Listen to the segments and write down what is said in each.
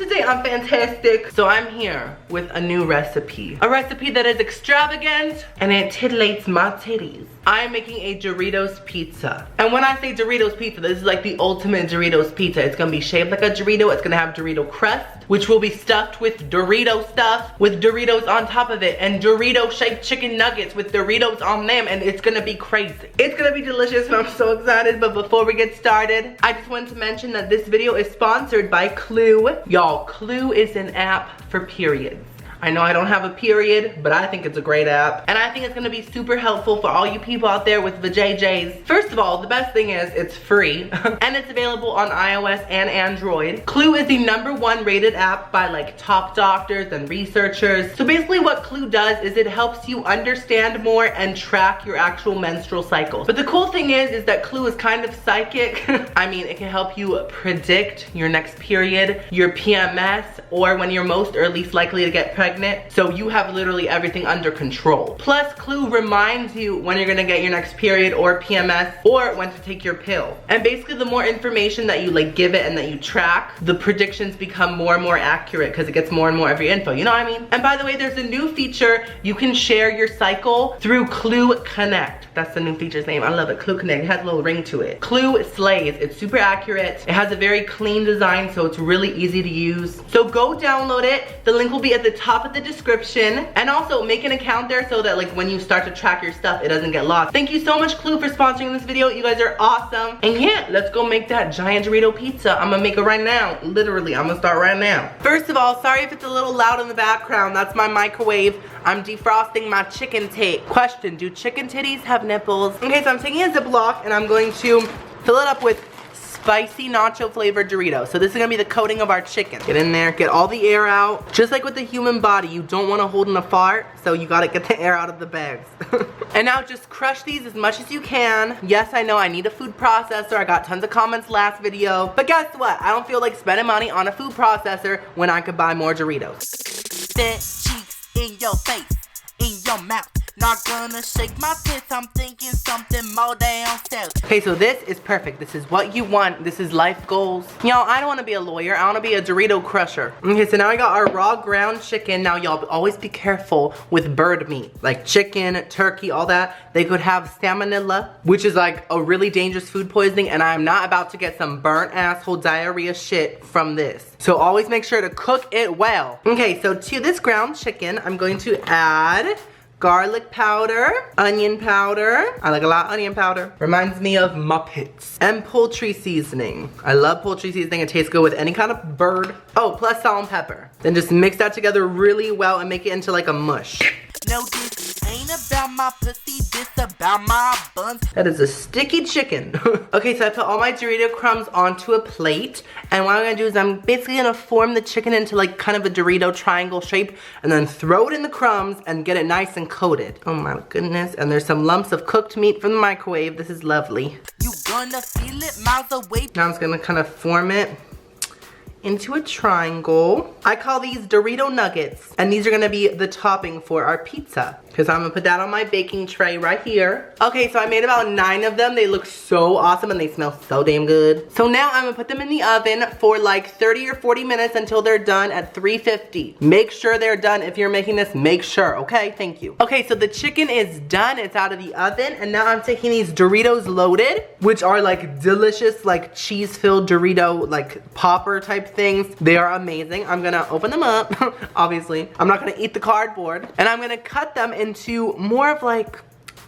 today? I'm fantastic. So I'm here with a new recipe. A recipe that is extravagant and it titillates my titties. I'm making a Doritos pizza. And when I say Doritos pizza, this is like the ultimate Doritos pizza. It's gonna be shaped like a Dorito. It's gonna have Dorito crust, which will be stuffed with Dorito stuff with Doritos on top of it, and Dorito shaped chicken nuggets with Doritos on them, and it's gonna be crazy. It's gonna be delicious and I'm so excited. But before we get started, I just wanted to mention that this video is sponsored by Clue. Y'all, Clue is an app for periods. I know I don't have a period, but I think it's a great app. And I think it's gonna be super helpful for all you people out there with the JJs. First of all, the best thing is it's free and it's available on iOS and Android. Clue is the #1 rated app by like top doctors and researchers. So basically what Clue does is it helps you understand more and track your actual menstrual cycles. But the cool thing is that Clue is kind of psychic. I mean, it can help you predict your next period, your PMS, or when you're most or least likely to get pregnant. So you have literally everything under control. Plus, Clue reminds you when you're gonna get your next period or PMS, or when to take your pill. And basically the more information that you like give it and that you track, the predictions become more and more accurate because it gets more and more of your info, you know what I mean? And by the way, there's a new feature. You can share your cycle through Clue Connect. That's the new feature's name. I love it. Clue Connect. It has a little ring to it. Clue slays. It's super accurate. It has a very clean design, so it's really easy to use. So go download it. The link will be at the top of the description. And also make an account there so that like when you start to track your stuff, it doesn't get lost. Thank you so much, Clue, for sponsoring this video. You guys are awesome. And yeah, let's go make that giant Dorito pizza. I'm gonna make it right now. Literally, I'm gonna start right now. First of all, sorry if it's a little loud in the background. That's my microwave. I'm defrosting my chicken tit. Question, do chicken titties have nipples? Okay, so I'm taking a Ziploc and I'm going to fill it up with spicy nacho flavored Doritos. So this is gonna be the coating of our chicken. Get in there, get all the air out. Just like with the human body, you don't wanna hold in a fart, so you gotta get the air out of the bags. And now just crush these as much as you can. Yes, I know I need a food processor. I got tons of comments last video. But guess what? I don't feel like spending money on a food processor when I could buy more Doritos. That cheeks in your face, in your mouth. Not gonna shake my tits, I'm thinking something more downstairs. Okay, so this is perfect. This is what you want. This is life goals. Y'all, I don't wanna be a lawyer. I wanna be a Dorito crusher. Okay, so now I got our raw ground chicken. Now y'all always be careful with bird meat. Like chicken, turkey, all that. They could have salmonella, which is like a really dangerous food poisoning, and I'm not about to get some burnt asshole diarrhea shit from this. So always make sure to cook it well. Okay, so to this ground chicken, I'm going to add garlic powder, onion powder. I like a lot of onion powder. Reminds me of Muppets. And poultry seasoning. I love poultry seasoning. It tastes good with any kind of bird. Oh, plus salt and pepper. Then just mix that together really well and make it into like a mush. No, this ain't about my pussy, this about my buns. That is a sticky chicken. Okay, so I put all my Dorito crumbs onto a plate. And what I'm gonna do is I'm basically gonna form the chicken into like kind of a Dorito triangle shape and then throw it in the crumbs and get it nice and coated. Oh my goodness. And there's some lumps of cooked meat from the microwave. This is lovely. You gonna feel it miles away. Now I'm just gonna kind of form it into a triangle. I call these Dorito Nuggets, and these are gonna be the topping for our pizza, because I'm gonna put that on my baking tray right here. Okay, so I made about 9 of them. They look so awesome and they smell so damn good. So now I'm gonna put them in the oven for like 30 or 40 minutes until they're done at 350. Make sure they're done. If you're making this, make sure, okay? Thank you. Okay, so the chicken is done. It's out of the oven, and now I'm taking these Doritos Loaded, which are like delicious, like cheese-filled Dorito, like popper type things. They are amazing. I'm gonna open them up, obviously. I'm not gonna eat the cardboard. And I'm gonna cut them into more of like,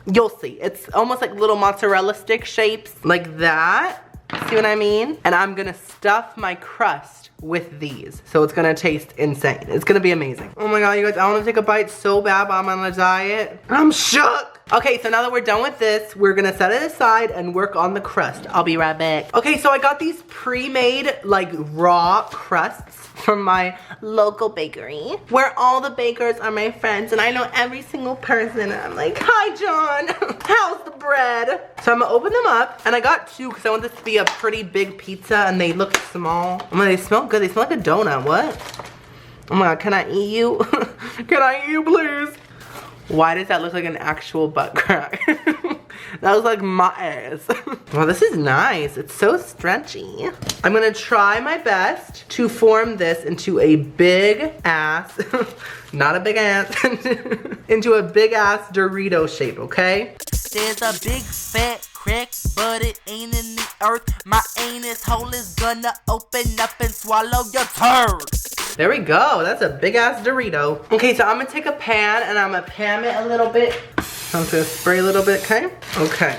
you'll see. It's almost like little mozzarella stick shapes, like that. See what I mean? And I'm gonna stuff my crust with these. So it's gonna taste insane. It's gonna be amazing. Oh my God, you guys, I wanna take a bite so bad, but I'm on a diet. I'm shook. Okay, so now that we're done with this, we're gonna set it aside and work on the crust. I'll be right back. Okay, so I got these pre-made, like, raw crusts from my local bakery, where all the bakers are my friends, and I know every single person. I'm like, hi, John. How's the bread? So I'm gonna open them up, and I got 2 because I want this to be a pretty big pizza, and they look small. I mean, they smell good. They smell like a donut. What? Oh my God, can I eat you? Can I eat you, please? Why does that look like an actual butt crack? That was like my ass. Well, this is nice. It's so stretchy. I'm gonna try my best to form this into a big ass, not a big ass, into a big ass Dorito shape, okay? There's a big fat crack, but it ain't in the earth. My anus hole is gonna open up and swallow your turd. There we go. That's a big ass Dorito. Okay, so I'm gonna take a pan and I'm gonna pan it a little bit. I'm just gonna spray a little bit, okay? Okay.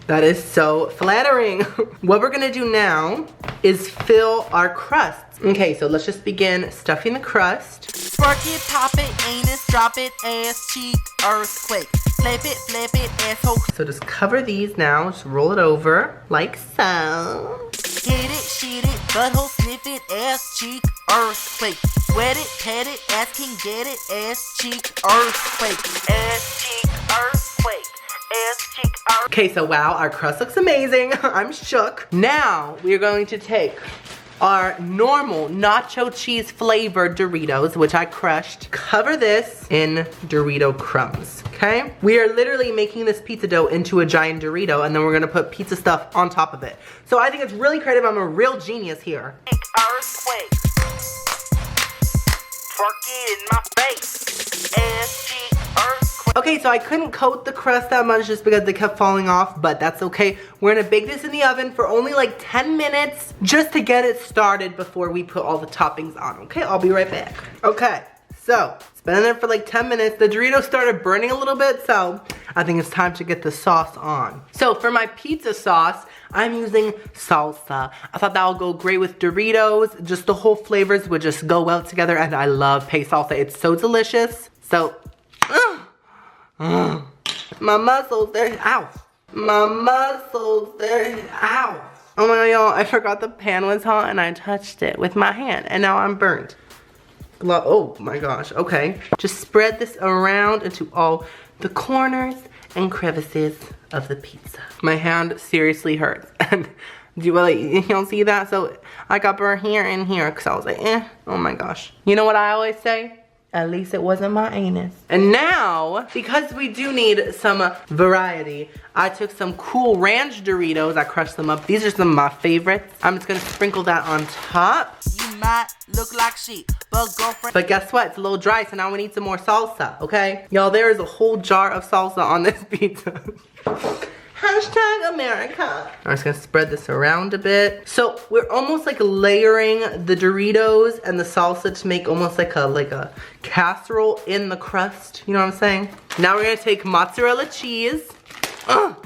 That is so flattering. What we're gonna do now is fill our crust. Okay, so let's just begin stuffing the crust. Twerk it, pop it, anus, drop it, ass, cheek, earthquake. Flip it, asshole. So just cover these now. Just roll it over like so. Hit it, shit it, butthole, sniff it, ass, cheek, earthquake. Wet it, pat it, ass can get it, ass, cheek, earthquake. Ass, cheek, earthquake. Ass, cheek, earthquake. Okay, so wow, our crust looks amazing. I'm shook. Now we are going to take our normal nacho cheese flavored Doritos, which I crushed. Cover this in Dorito crumbs, okay? We are literally making this pizza dough into a giant Dorito, and then we're gonna put pizza stuff on top of it. So I think it's really creative. I'm a real genius here. Earthquake. Twerk it in my face. Ass, cheek, earthquake. Okay, so I couldn't coat the crust that much just because they kept falling off, but that's okay. We're gonna bake this in the oven for only like 10 minutes just to get it started before we put all the toppings on, okay? I'll be right back. Okay, so it's been in there for like 10 minutes. The Doritos started burning a little bit, so I think it's time to get the sauce on. So for my pizza sauce, I'm using salsa. I thought that would go great with Doritos. Just the whole flavors would just go well together, and I love pay salsa. It's so delicious. So, my muscles, they're, ow. My muscles, they're, ow. Oh my god, y'all, I forgot the pan was hot and I touched it with my hand and now I'm burnt. Oh my gosh, okay. Just spread this around into all the corners and crevices of the pizza. My hand seriously hurts. And do you don't see that? So I got burnt here and here because I was like, oh my gosh. You know what I always say? At least it wasn't my anus. And now, because we do need some variety, I took some Cool Ranch Doritos. I crushed them up. These are some of my favorites. I'm just gonna sprinkle that on top. You might look like shit, but girlfriend. But guess what? It's a little dry, so now we need some more salsa, okay? Y'all, there is a whole jar of salsa on this pizza. Hashtag America. I'm just gonna spread this around a bit. So we're almost like layering the Doritos and the salsa to make almost like a casserole in the crust. You know what I'm saying? Now we're gonna take mozzarella cheese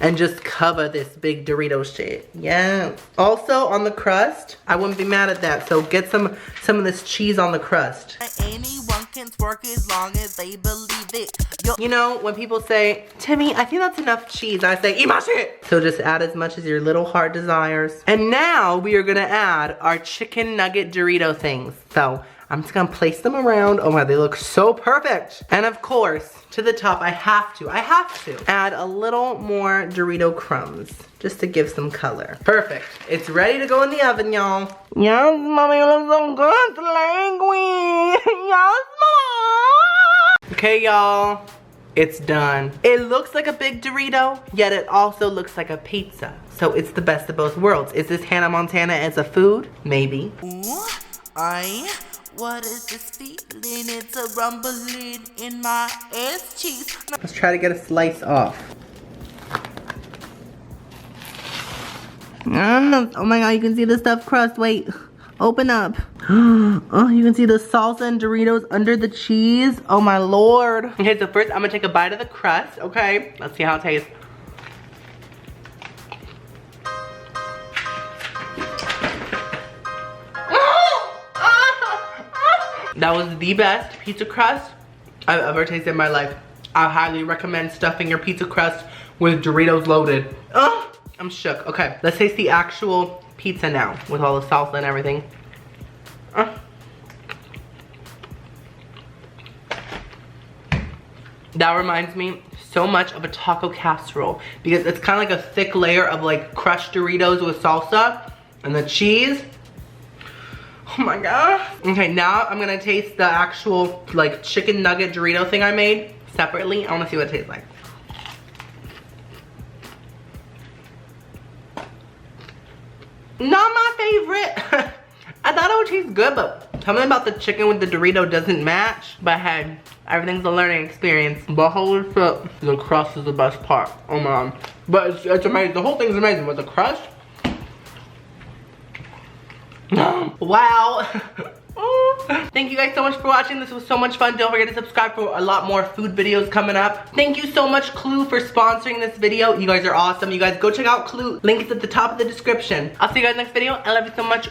and just cover this big Dorito shit. Yeah. Also on the crust, I wouldn't be mad at that. So get some of this cheese on the crust. Anyone can twerk as long as they believe it. You know, when people say, Timmy, I think that's enough cheese, I say, eat my shit. So just add as much as your little heart desires. And now we are gonna add our chicken nugget Dorito things. So I'm just gonna place them around. Oh my, they look so perfect. And of course, to the top, I have to add a little more Dorito crumbs just to give some color. Perfect. It's ready to go in the oven, y'all. Yes, mommy, you look so good, language. Yes, mama. Okay, y'all, it's done. It looks like a big Dorito, yet it also looks like a pizza. So it's the best of both worlds. Is this Hannah Montana as a food? Maybe. Ooh, what is this feeling? It's a rumbling in my ass cheeks. Let's try to get a slice off. Oh my god, you can see the stuffed crust. Wait, open up. Oh, you can see the salsa and Doritos under the cheese. Oh my lord. Okay, so first I'm gonna take a bite of the crust, okay? Let's see how it tastes. That was the best pizza crust I've ever tasted in my life. I highly recommend stuffing your pizza crust with Doritos loaded. Oh, I'm shook. Okay, let's taste the actual pizza now with all the salsa and everything. That reminds me so much of a taco casserole because it's kind of like a thick layer of like crushed Doritos with salsa and the cheese. Oh my god. Okay, now I'm gonna taste the actual like chicken nugget Dorito thing I made separately. I wanna see what it tastes like. Not my favorite. I thought it would taste good, but something about the chicken with the Dorito doesn't match. But hey, everything's a learning experience. But holy shit, the crust is the best part. Oh my god. But it's amazing. The whole thing's amazing, but the crust. Wow. Thank you guys so much for watching. This was so much fun. Don't forget to subscribe for a lot more food videos coming up. Thank you so much, Clue, for sponsoring this video. You guys are awesome. You guys go check out Clue. Link is at the top of the description. I'll see you guys next video. I love you so much.